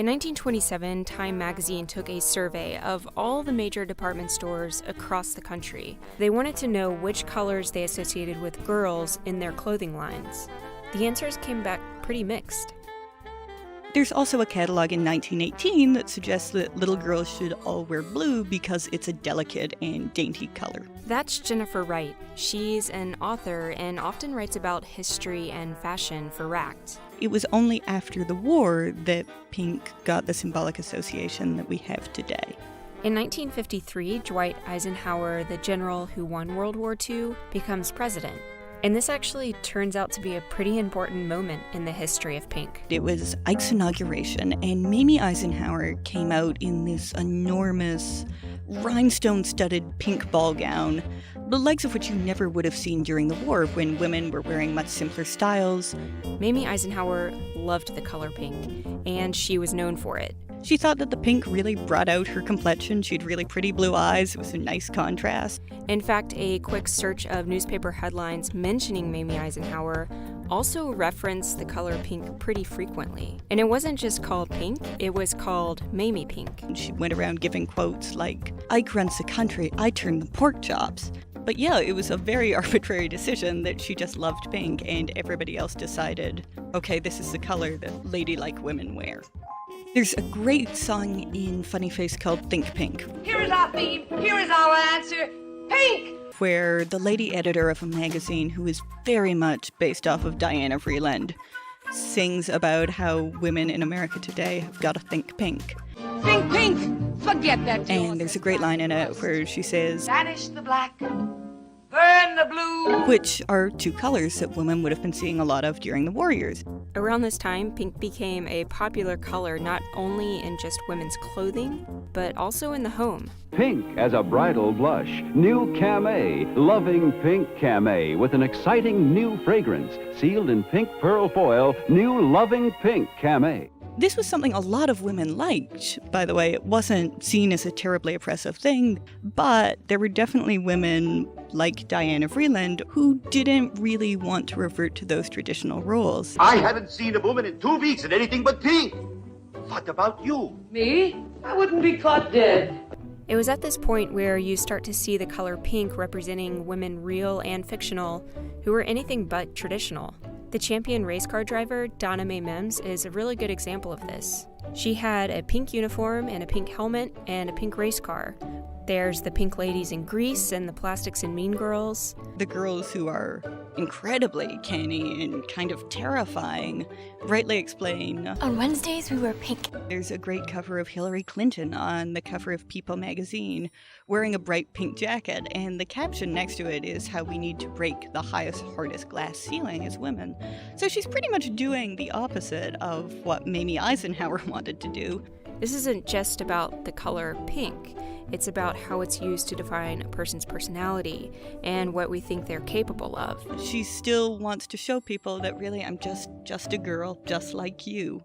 In 1927, Time magazine took a survey of all the major department stores across the country. They wanted to know which colors they associated with girls in their clothing lines. The answers came back pretty mixed. There's also a catalog in 1918 that suggests that little girls should all wear blue because it's a delicate and dainty color. That's Jennifer Wright. She's an author and often writes about history and fashion for Racked. It was only after the war that pink got the symbolic association that we have today. In 1953, Dwight Eisenhower, the general who won World War II, becomes president. And this actually turns out to be a pretty important moment in the history of pink. It was Ike's inauguration, and Mamie Eisenhower came out in this enormous, rhinestone-studded pink ball gown, the likes of which you never would have seen during the war when women were wearing much simpler styles. Mamie Eisenhower loved the color pink, and she was known for it. She thought that the pink really brought out her complexion. She had really pretty blue eyes. It was a nice contrast. In fact, a quick search of newspaper headlines mentioning Mamie Eisenhower also referenced the color pink pretty frequently. And it wasn't just called pink, it was called Mamie Pink. And she went around giving quotes like, "Ike runs the country, I turn the pork chops." But yeah, it was a very arbitrary decision that she just loved pink, and everybody else decided, okay, this is the color that ladylike women wear. There's a great song in Funny Face called Think Pink. Here is our theme, here is our answer, pink! Where the lady editor of a magazine, who is very much based off of Diana Vreeland, sings about how women in America today have got to think pink. Think pink! Forget that. And there's a great line in it where she says, "Banish the black, burn the blue," which are two colors that women would have been seeing a lot of during the war years. Around this time, pink became a popular color not only in just women's clothing, but also in the home. Pink as a bridal blush. New Camay. Loving pink Camay with an exciting new fragrance. Sealed in pink pearl foil. New Loving Pink Camay. This was something a lot of women liked, by the way. It wasn't seen as a terribly oppressive thing, but there were definitely women like Diana Vreeland who didn't really want to revert to those traditional roles. I haven't seen a woman in 2 weeks in anything but pink. What about you? Me? I wouldn't be caught dead. It was at this point where you start to see the color pink representing women real and fictional who were anything but traditional. The champion race car driver, Donna Mae Mims, is a really good example of this. She had a pink uniform and a pink helmet and a pink race car. There's the pink ladies in Grease and the plastics in Mean Girls. The girls who are incredibly canny and kind of terrifying rightly explain. On Wednesdays, we wear pink. There's a great cover of Hillary Clinton on the cover of People magazine wearing a bright pink jacket, and the caption next to it is how we need to break the highest, hardest glass ceiling as women. So she's pretty much doing the opposite of what Mamie Eisenhower wanted to do. This isn't just about the color pink. It's about how it's used to define a person's personality and what we think they're capable of. She still wants to show people that really I'm just a girl, just like you.